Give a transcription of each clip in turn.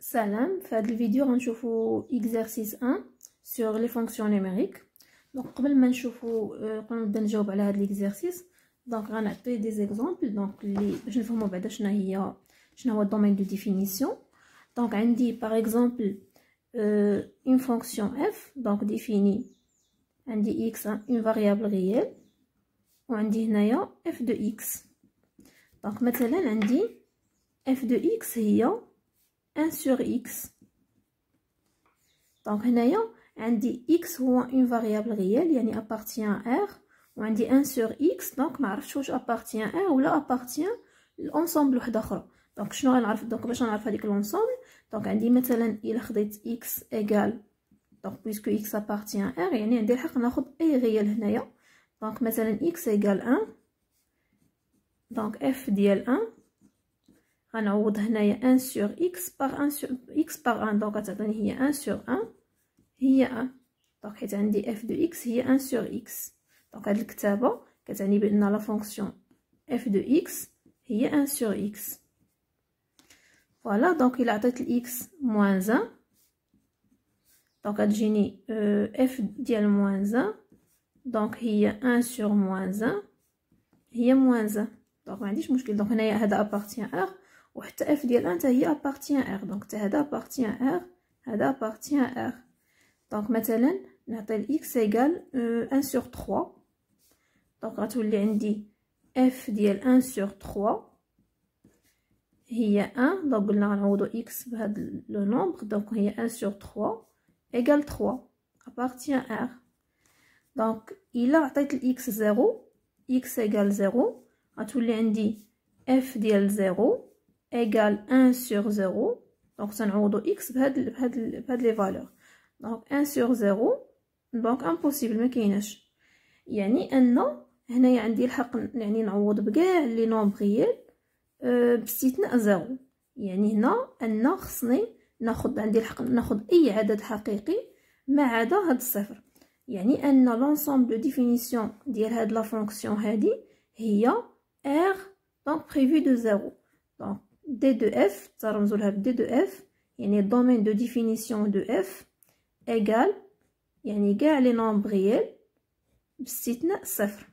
سلام. في هذا الفيديو غنشوفوا exercice 1 sur les fonctions numériques. دونك قبل ما نبدا نجاوب على هذا l'exercice، دونك غنعطي دي زيكزامبل دونك اللي باش نفهموا بعدا شنو هو الدومين دو ديفينيسيون. دونك عندي باغ اكزومبل une fonction f donc définie عندي x une variable réelle وعندي هنايا f de x. دونك مثلا عندي f de x هي 1 sur x. دونك هنايا عندي x هو une variable réelle يعني appartient à r، وعندي 1 sur x دونك ما عرفتش واش appartient à r ولا appartient لانصومبل واحده اخرى. دونك شنو غنعرف؟ دونك باش نعرف هذيك لانصومبل، دونك عندي مثلا الا خديت x ايغال دونك بويسكو x appartient à r يعني عندي الحق ناخذ اي ريال هنايا. دونك مثلا x ايغال 1 دونك f ديال 1 غنعوض هنايا 1 sur x par 1 sur x par 1 دونك غتعطيني هي 1 sur 1 هي 1. دونك حيت عندي f de x هي 1 sur x، دونك هاد الكتابه كتعني بان لا فونكسيون f de x هي 1 sur x. فوالا دونك الا عطيت x moins 1 دونك غتجيني f ديال moins 1 دونك هي 1 sur moins 1 هي moins 1. دونك ما عنديش مشكل، دونك هنايا هذا appartient r وحتى f ديال 1 حتى هي appartient r، دونك حتى هذا appartient r هذا appartient r. دونك مثلا نعطي x ايغال 1 sur 3 دونك غتولي عندي f ديال 1 sur 3 هي 1. دونك قلنا غنعوضو x بهاد لو نومبر دونك هي 1 sur 3 ايغال 3 appartient r. دونك الا عطيت x 0 x ايغال 0 غتولي عندي f ديال 0 ايغال 1 sur 0 دونك تنعوضو x بهاد لي فالور. دونك 1 sur 0 دونك امبوسيبل ما كايناش، يعني ان هنايا عندي الحق يعني نعوض بكاع لي نومبر ريال باستثناء 0، يعني هنا ان خصني عندي الحق ناخذ اي عدد حقيقي ما عدا هاد الصفر، يعني ان لونسومبل دو ديفينيسيون ديال هاد لا فونكسيون هادي هي r دونك بريفي دو 0. دونك d de f ترمزوا لها ب d de f يعني الدومين دو ديفينيسيون دو f ايغال يعني كاع لي نومبر ريال باستثناء صفر.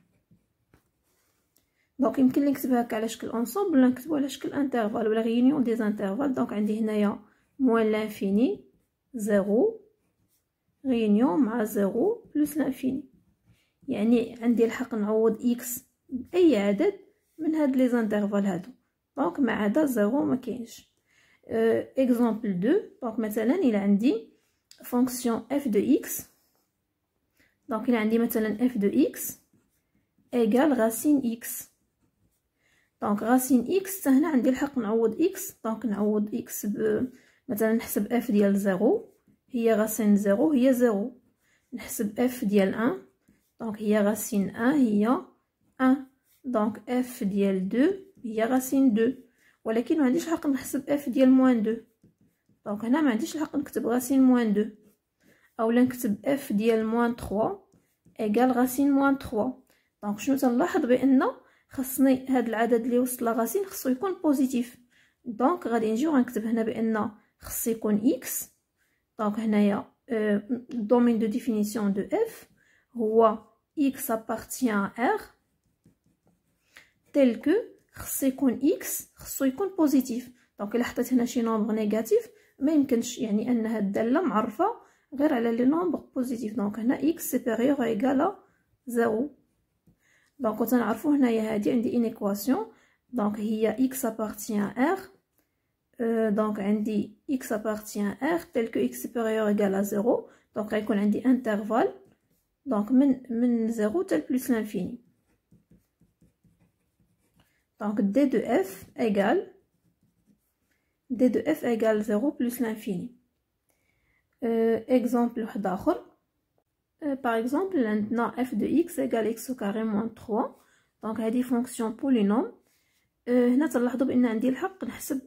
دونك يمكن لي نكتبها هكا على شكل انصومبل ولا نكتبو على شكل انترفال ولا ريونيون دي انترفال. دونك عندي هنايا موان لانفيني 0 ريونيون مع 0 بلس لانفيني، يعني عندي الحق نعوض x باي عدد من هاد لي زانترفال هادو دونك ما عدا 0 ما كاينش. اكزامبل 2 دونك مثلا الى عندي فونكسيون f de x دونك الى عندي مثلا f de x ايغال غاسين x دونك غاسين x هنا عندي الحق نعوض x دونك نعوض x مثلا نحسب f ديال 0 هي غاسين 0 هي 0، نحسب f ديال 1 دونك هي غاسين 1 هي 1، دونك f ديال 2 هي غاسين 2، ولكن ما عنديش الحق نحسب f ديال موان 2 دونك هنا ما عنديش الحق نكتب غاسين موان 2 اولا نكتب f ديال موان 3 ايغال غاسين موان 3. دونك شنو تنلاحظ بان خصني هاد العدد اللي وصل لغاسين خصو يكون بوزيتيف، دونك غادي نجيو غنكتب هنا بان خص يكون x. دونك هنايا الدومين دو ديفينيسيون دو f هو x appartient à r tel que خص يكون x خصو يكون بوزيتيف. دونك الا حطيت هنا شي نومبر نيجاتيف ما يمكنش، يعني ان هاد الداله معرفه غير على لي نومبر بوزيتيف. دونك هنا x supérieur ou égal à 0. دونك تنعرفوا هنايا هادي عندي une équation دونك هي x appartient à r دونك عندي x appartient à r tel que x supérieur ou égal à 0 دونك غيكون عندي intervalle دونك من 0 حتى بلس لانفيني. دونك d de f égale 0 plus l'infini. exemple واحد اخر par exemple عندنا f de x égale x au carré moins 3 دونك هذه فونكسيون بولينوم. هنا تلاحظوا بان عندي الحق نحسب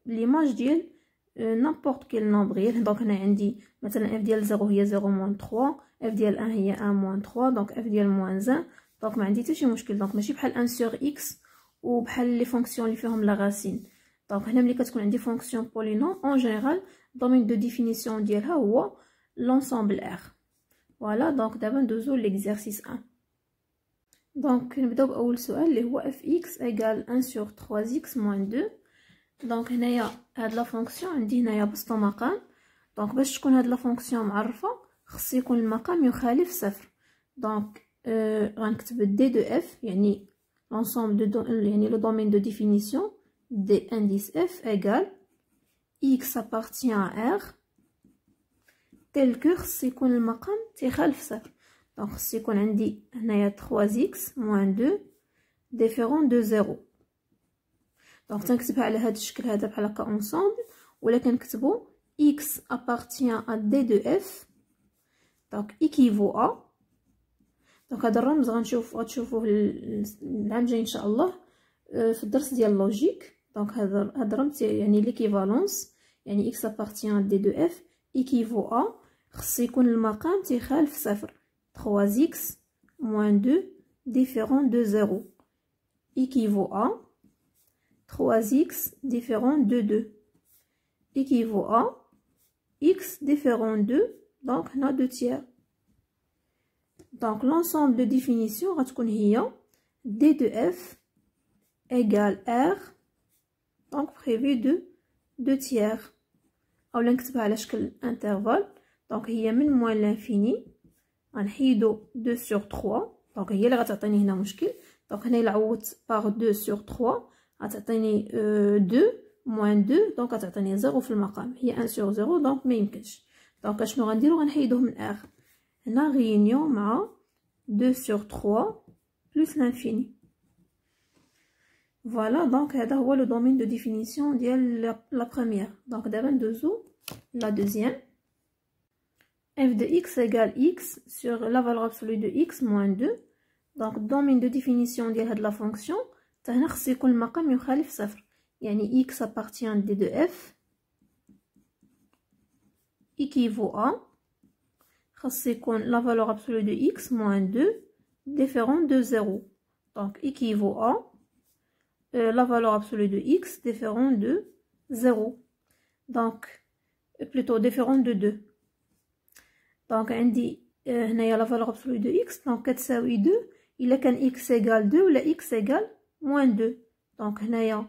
ليماج ديال نابورت كيل نومبر ريال. دونك هنا عندي مثلا f ديال 0 هي 0 moins 3 f ديال 1 هي 1 moins 3 دونك f ديال moins 1 دونك ما عندي حتى شي مشكل. دونك ماشي بحال 1 sur x وبحال لي فونكسيون اللي فيهم لا غاسين. دونك هنا ملي كتكون عندي فونكسيون بولينوم اون جينيرال الدومين دو ديفينيسيون ديالها هو لونسومبل ار. فوالا دونك دابا ندوزو ليكزارسيس 1. دونك نبداو باول سؤال اللي هو اف اكس ايغال 1 sur 3x moins 2. دونك هنايا هاد لا فونكسيون عندي هنايا بسطو مقام. دونك باش تكون هاد لا فونكسيون معرفه خص يكون المقام يخالف صفر. دونك غنكتب دي دو اف يعني l'ensemble de يعني le domaine de définition des indices f égale x appartient à r tel que خص يكون المقام تيخالف صفر. دونك خص يكون عندي هنايا 3x moins 2 différent de 0. دونك تنكتبها على هذا الشكل هذا بحال هكا اونصومبل، ولا كنكتبو x appartient à d de f دونك équivaut à. دونك هذا الرمز غتشوفوه العام الجاي ان شاء الله في الدرس ديال لوجيك. دونك هذا الرمز يعني ليكيفالونس يعني x appartient à d de f équivaut à خص يكون المقام تيخالف صفر 3x moins 2 différent de 0 équivaut à 3x différent de 2 équivaut à x différent de donc on a 2 tiers. Donc l'ensemble de définition غتكون هي d de f égale r donc prévu de 2 tiers او نكتبها على شكل intervalle. دونك هي من موان لانفيني غنحيدو 2 sur 3 دونك هي اللي غتعطيني هنا مشكل. دونك هنا الا عوضت باغ 2 sur 3 غتعطيني 2 موان 2 دونك غتعطيني 0 في المقام هي 1 sur 0 دونك ما يمكنش. دونك اشنو غنديرو غنحيدوه من r هنا غيونيون مع 2 sur 3 plus l'infini. Voilà donc هذا هو le domaine de définition ديال la première. Donc دابا ندوزو la deuxième. f de x égale x sur la valeur absolue de x moins 2. Donc domaine de définition ديال هاد la fonction حتى هنا خص يكون المقام يخالف صفر يعني x appartient d de f équivaut à خص يكون la valeur absolue de x moins 2 différent de 0 donc équivaut à la valeur absolue de x différent de 0 donc plutôt différent de 2. donc عندي هنايا la valeur absolue de x donc كتساوي 2 إلا كان x égale 2 ولا x égale moins 2. donc هنايا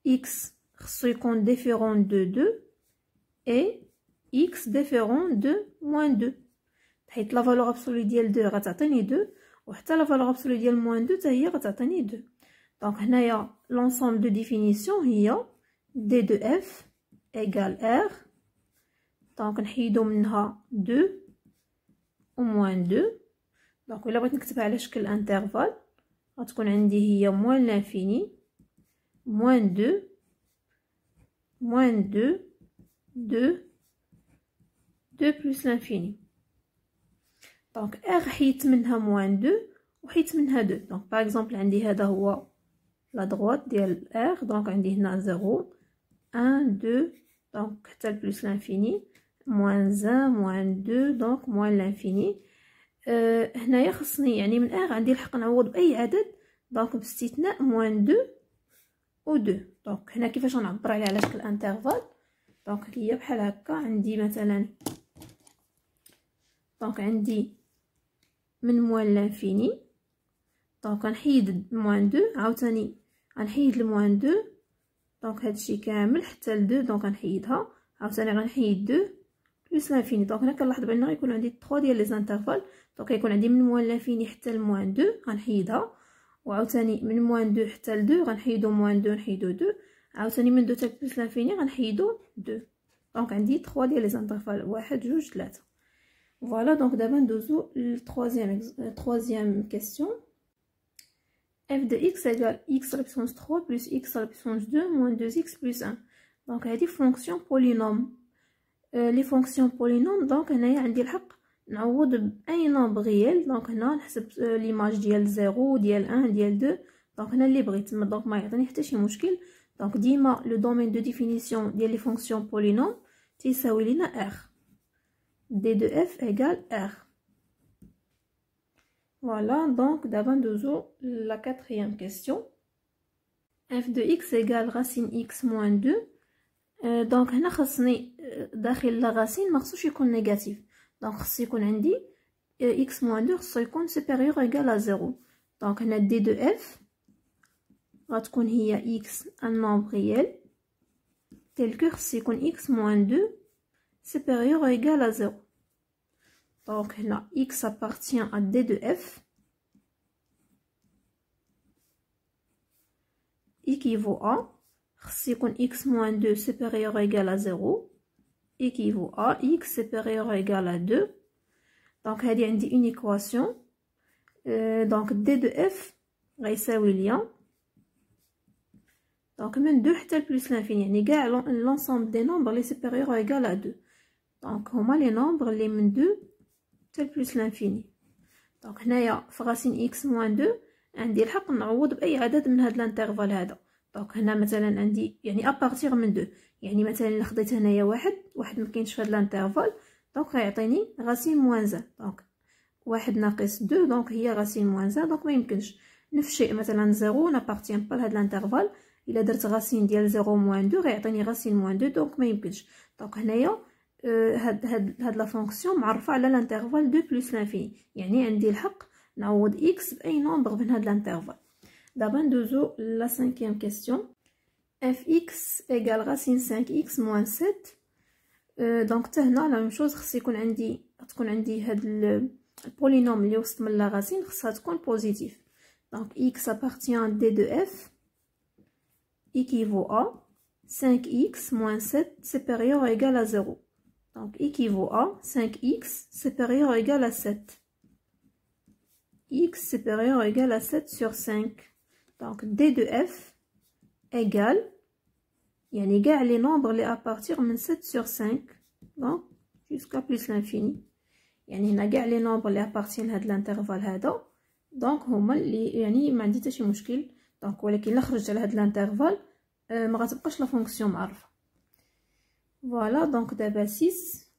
x خصو يكون différent de 2 et x différent de moins 2 حيت la valeur absolue ديال 2 غتعطيني 2 وحتى la valeur absolue ديال moins 2 حتى هي غتعطيني 2. دونك هنايا l'ensemble de définition هي d de f égale r دونك نحيدو منها 2 و moins 2. دونك الا بغيت نكتبها على شكل انترفال غتكون عندي هي moins l'infini moins 2 moins 2 2 2 plus l'infini. donc r حيت منها moins 2 وحيت منها 2. donc par exemple عندي هذا هو la droite ديال r donc عندي هنا 0 1 2 donc حتى plus l'infini moins 1 moins 2 donc moins l'infini. هنايا خصني يعني من r عندي الحق نعوض باي عدد donc باستثناء moins 2 و 2. donc هنا كيفاش غنعبر عليها على شكل انترفال donc هي بحال هكا عندي مثلا دونك عندي من موان لانفيني دونك غنحيد موان 2 عاوتاني غنحيد الموان 2 دونك هادشي كامل حتى ل 2 دونك غنحيدها عاوتاني غنحيد 2 بلس لانفيني. دونك هنا كنلاحظ بان غيكون عندي 3 ديال لي زانترفال دونك غيكون عندي من موان لانفيني حتى لموان 2 غنحيدها وعاوتاني من موان 2 حتى ل 2 غنحيدو موان 2 نحيدو 2 عاوتاني من 2 حتى بلس لانفيني غنحيدو 2 دونك عندي 3 ديال لي زانترفال 1 2 3. Voilà, donc d'abord nous le troisième question. f de x égale x à la puissance 3 plus x à la puissance 2 moins 2x plus 1. Donc il y a des fonctions polynômes. Les fonctions polynômes, donc on a عندي الحق نعوض بأي nombre réel. donc هنا نحسب l'image ديال 0 ديال 1 ديال 2 donc هنا اللي بغيت donc ما يعطيني حتى شي مشكل. donc ديما le domaine de définition ديال les fonctions polynômes تيساوي لينا r d de f égale r. Voilà, donc d'abord nous la quatrième question. f de x égale racine x moins 2. دونك هنا خاصني داخل لا راسين مخصوش يكون نيجاتيف، دونك خص يكون عندي x moins 2 خصو يكون supérieur ou égal à 0. دونك هنا d de f غتكون هي x un nombre réel tel que خص يكون x moins 2 supérieur ou égal à 0. دونك هنا x appartient à d de f équivaut à خص يكون x moins 2 supérieur ou égal à 0 équivaut à x supérieur ou égal à 2. دونك هادي عندي une équation. دونك d de f غيساوي ليا دونك من 2 حتى بلس لانفيني، يعني كاع l'ensemble des nombres les supérieurs ou égal à 2. دونك هما لي nombres اللي من 2 حتى بلس لانفيني. دونك هنايا في راسين x moins 2 عندي الحق نعوض باي عدد من هاد الانترفال هذا. دونك هنا مثلا عندي يعني ابارتيغ من 2، يعني مثلا الا خديت هنايا واحد مكاينش في هاد الانترفال دونك غيعطيني راسين موان زان. دونك واحد ناقص 2 دونك هي راسين موان زان، دونك ما يمكنش. نفس الشيء مثلا 0 نابارتيان با لهاد الانترفال، الا درت راسين ديال 0 موان 2 غيعطيني راسين موان 2 دونك ما يمكنش. دونك هنايا هاد لا فونكسيون معرفه على الانترفال 2 بلس لانفيني، يعني عندي الحق نعوض x باي نومبر من هاد الانترفال. دابا ندوزو لا 5e question. fx égale racine 5x moins 7. دونك حتى هنا لا ميم شوز، خص يكون عندي هاد البولينوم اللي وسط من لا راسين خصها تكون بوزيتيف. دونك x appartient d de f équivaut à 5x moins 7 supérieur ou égal à 0. Donc équivaut à 5x supérieur ou égal à 7. x supérieur ou égal à 7 sur 5. Donc d de f égale يعني كاع les nombres اللي à partir من 7 sur 5 donc jusqu'à plus l'infini. يعني هنا كاع les nombres اللي appartiennent لهاد الانترفال هذا دونك هما اللي يعني ما عندي حتى شي مشكل. دونك ولكن الا خرجت على هاد الانترفال ما غتبقاش لا فونكسيون معرفه. فوالا دونك دابا 6.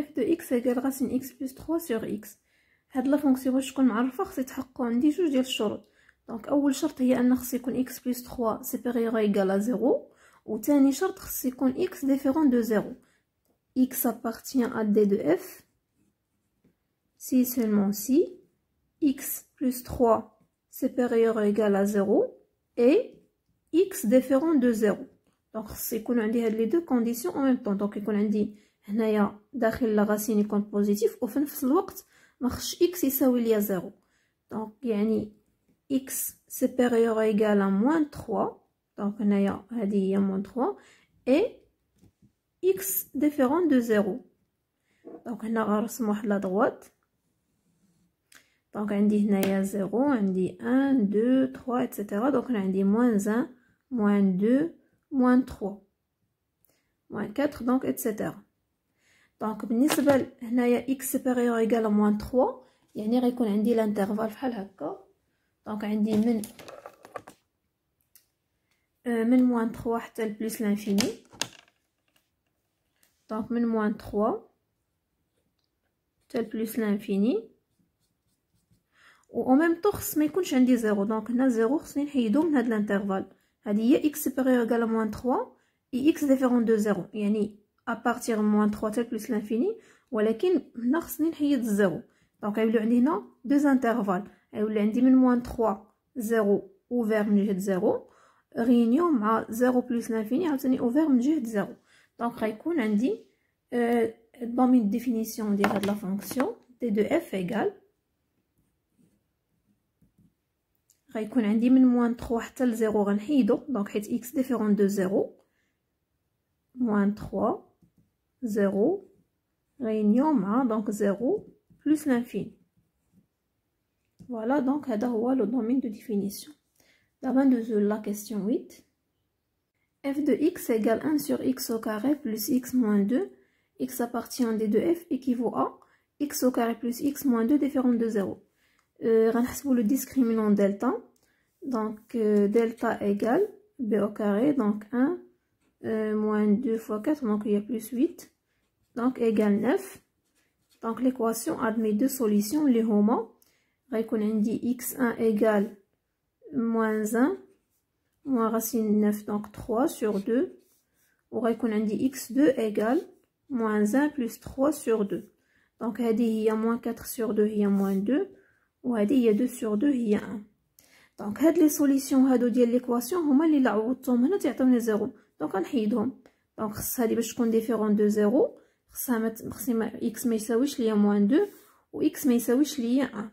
f de x égale racine x plus 3 sur x. هاد لا فونكسيون باش تكون معرفه خص يتحققوا عندي جوج ديال الشروط. دونك اول شرط هي ان خص يكون x plus 3 supérieur ou égal à 0، وثاني شرط خص يكون x différent de 0. x appartient à d de f si seulement si x plus 3 supérieur ou égal à 0 et x différent de 0. دونك خص يكون عندي هاد لي دو كونديسيون en même temps. دونك يكون عندي هنايا داخل لا راسين يكون بوزيتيف وفي نفس الوقت ما خصش x يساوي ليا 0. دونك يعني x supérieur ou égal à moins 3. دونك هنايا هذه هي moins 3 et x différent de 0. دونك هنا غنرسم واحد لا droite. دونك عندي هنايا 0 عندي 1 2 3 etc. دونك هنا عندي moins 1 moins 2 moins 3 moins 4 دونك etc. دونك بالنسبه هنايا x supérieur ou égal à moins 3 يعني غيكون عندي الانترفال بحال هكا. دونك عندي من moins 3 حتى لبلس لانفيني. دونك من moins 3 حتى لبلس لانفيني و en même temps خص ما يكونش عندي 0. دونك هنا 0 خصني نحيدو من هاد الانترفال. هذه هي x supérieur ou égal à moins 3 et x différent de 0 يعني à partir de moins 3 حتى plus l'infini، ولكن هنا خصني نحيد الزيرو. دونك غيوليو عندي هنا دوز انترفال، غيولي عندي من moins 3 0 اوفير من جهه 0 ريونيون مع 0 plus l'infini عاوتاني اوفير من جهه 0. دونك غيكون عندي دومين ديفينيسيون ديال هاد لا فونكسيون d de f ايغال غيكون عندي من moins 3 حتى ل 0 غنحيدو. دونك حيت x différent de 0 moins 3 0 réunion مع donc 0 plus l'infini. Voilà donc هذا هو le domaine de définition. D'abord de la question 8. f de x égale 1 sur x au carré plus x moins 2. X appartient des deux f équivaut à x au carré plus x moins 2 différent de 0. غنحسبوا le discriminant delta. Donc delta égale b au carré, donc 1 moins 2 fois 4, donc il y a plus 8, donc égale 9. Donc l'équation admet deux solutions. Les هما غيكون عندي x1 égale moins 1 moins racine 9, donc 3 sur 2, وغيكون عندي x2 égale moins 1 plus 3 sur 2. Donc هذه هي moins 4 sur 2 هي moins 2، وهذه هي 2 sur 2 هي 1. دونك هاد لي سوليسيون هادو ديال ليكواسيون هما اللي عوضتهم هنا تعطيوني 0. دونك غنحيدهم. دونك خص هادي باش تكون ديفيرون دو 0 خصني اكس ما يساويش ليا موان 2 و اكس ما يساويش ليا 1.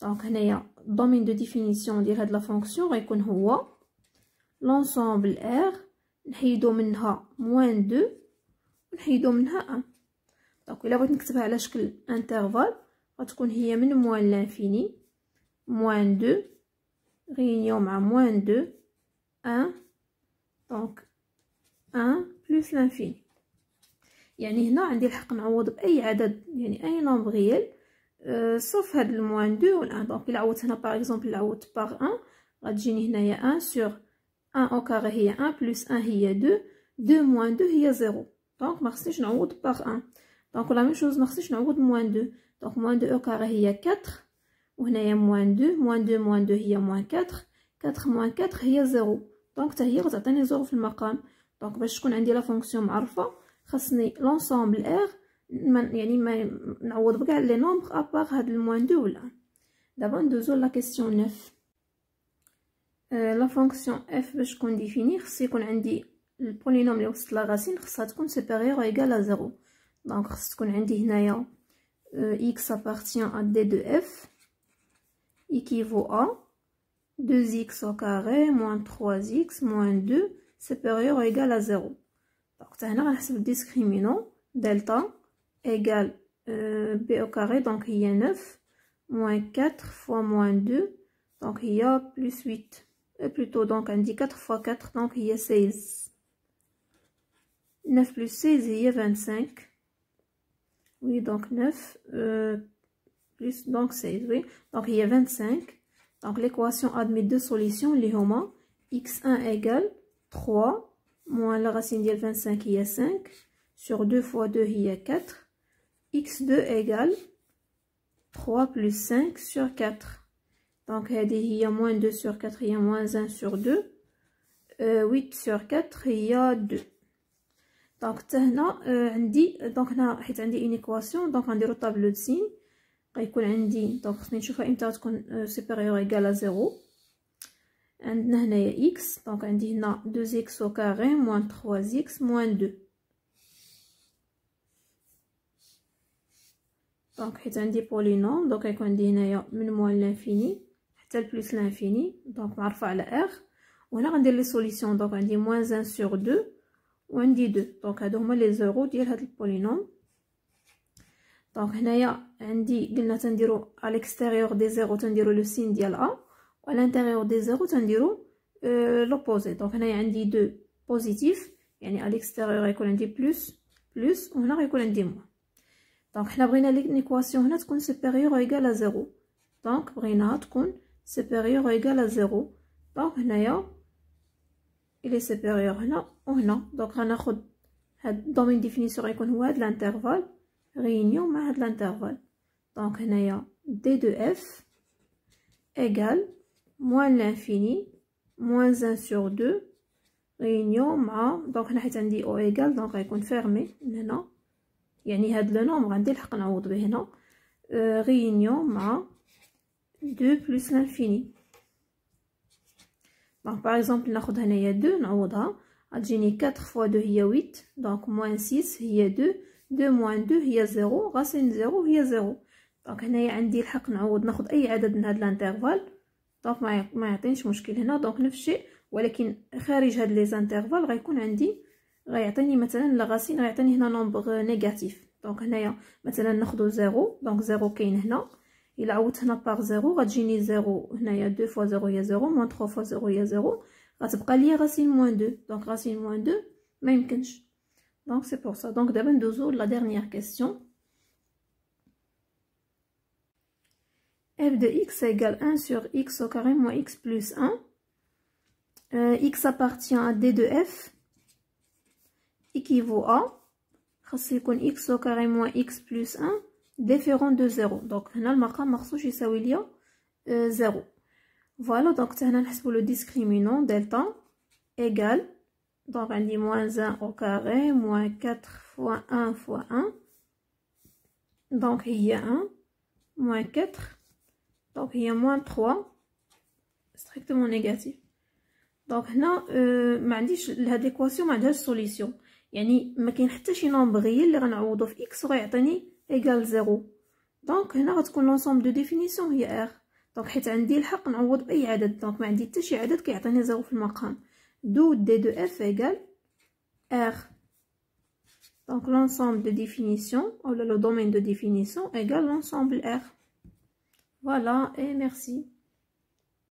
دونك هنايا الدومين دو ديفينيسيون ديال هاد لا فونكسيون غيكون هو لونسومبل ار نحيدو منها موان 2 ونحيدو منها 1. دونك الا بغيت نكتبها على شكل انترفال غتكون هي من موان لانفيني موان 2 réunion مع moins 2 1 donc 1 plus l'infini. يعني هنا عندي الحق نعوض باي عدد، يعني اي نومبر ريال صوف هاد الموان 2 و 1. دونك الا عوضت هنا باغ اكزومبل عوضت باغ 1 غتجيني هنايا 1 sur 1 au carré هي 1 plus 1 هي 2 2 moins 2 هي 0. دونك ما خصنيش نعوض باغ 1. دونك لا ميم شوز ما خصنيش نعوض موان 2. دونك موان 2 au carré هي 4 وهنايا موان 2 موان 2 موان 2 هي موان 4 4 موان 4 هي 0. دونك حتى هي غتعطيني 0 في المقام. دونك باش تكون عندي لا فونكسيون معرفه خاصني لونسومبل ار يعني ما نعوض بكاع لي نومبر ابار هاد الموان 2 ولا 1. دابا ندوزو لا كيسيون 9. لا فونكسيون اف باش تكون ديفيني خص يكون عندي البولينوم اللي وسط لا راسين خصها تكون سوبيريور او ايغال ا 0. دونك خص تكون عندي هنايا x appartient à d de f équivaut à 2x au carré moins 3x moins 2 supérieur ou égal à 0. Donc هنا غنحسب الديسكريمينون دلتا égal b au carré, donc il y a 9 moins 4 fois moins 2, donc il y a plus 8, plutôt donc on dit 4 fois 4, donc il y a 16. 9 plus 16 il y a 25. Oui, donc 9 plus donc 16, oui, donc il y a 25. Donc l'équation admet deux solutions, les homa x1 égale 3 moins la racine de 25 il y a 5 sur 2 fois 2 il y a 4, x2 égale 3 plus 5 sur 4. Donc il y a moins 2 sur 4 il y a moins 1 sur 2, 8 sur 4 il y a 2. Donc هنا عندي دونك هنا حيت عندي une équation donc غنديرو طابلو دو سين غيكون عندي دونك خصني نشوفها امتى تكون سوبيريور ايغال 0. عندنا هنايا x دونك عندي هنا 2x au carré moins 3x moins 2. دونك حيت عندي بولينوم دونك غيكون عندي هنايا من موان لانفيني حتى لبلس لانفيني دونك معرفه على r. وهنا غندير لي سوليسيون دونك عندي moins 1 sur 2 وعندي 2. دونك هادو هما لي زيرو ديال هاد البولينوم. دونك هنايا عندي قلنا تنديرو على الاكستيريور دي زيرو تنديرو لو سين ديال ا و على الانتيريور دي زيرو تنديرو لوبوزي. دونك هنايا عندي 2 بوزيتيف يعني على الاكستيريور غيكون عندي بلس بلس وهنا غيكون عندي موان. دونك حنا بغينا ليكواسيون هنا تكون سوبيريور ايغال 0. دونك بغيناها تكون سوبيريور ايغال 0. دونك هنايا il est supérieur هنا وهنا. دونك غناخد هاد الدومين ديفينيسيون غيكون هو هاد الانترفال réunion مع هاد الانترفال. دونك هنايا d de f égale moins l'infini moins 1 sur 2 réunion مع دونك هنا حيت عندي او ايغال دونك غيكون فيرمي من هنا يعني هاد لو نومبر عندي الحق نعوض به هنا réunion مع 2 plus l'infini. Donc par exemple ناخد هنايا 2 نعوضها غتجيني 4 fois 2 هي 8 donc moins 6 هي 2 2 moins 2 هي 0 racine 0 هي 0. دونك هنايا عندي الحق نعوض ناخد اي عدد من هاد الانترفال دونك ما يعطينيش مشكل هنا. دونك نفس الشيء ولكن خارج هاد لي انترفال غيكون عندي غيعطيني مثلا لا راسين غيعطيني هنا نومبر نيجاتيف. دونك هنايا مثلا ناخدو 0 دونك 0 كاين هنا إلا عوضت هنا باغ 0 غتجيني 0 هنايا 2 fois 0 هي 0 moins 3 fois 0 هي 0 غتبقى ليا racine moins 2 donc racine moins 2 ما يمكنش. donc c'est pour ça. donc دابا ندوزو la dernière question. f de x égale 1 sur x au carré moins x plus 1. X appartient à d de f équivaut à خاص يكون x au carré moins x plus 1 différent de 0. donc هنا المقام مخصوش يساوي ليا 0. voilà. donc حتى هنا نحسبوا لو discriminant delta égale donc عندي moins 1 au carré moins 4 fois 1 fois 1 donc هي 1 moins 4 donc هي moins 3 strictement négatif. donc هنا ما عنديش هاد ليكواسيون ما عندهاش سوليسيون يعني ما كاين حتى شي نومبر غير اللي غنعوضو في x وغيعطيني ايغال 0. دونك هنا غتكون لونسومبل دو ديفينيسيون هي r. دونك حيت عندي الحق نعوض باي عدد دونك ما عندي حتى شي عدد كيعطيني 0 في المقام دو d de f ايغال r. دونك لونسومبل دو ديفينيسيون ou le domaine de définition égale l'ensemble r. voilà et merci.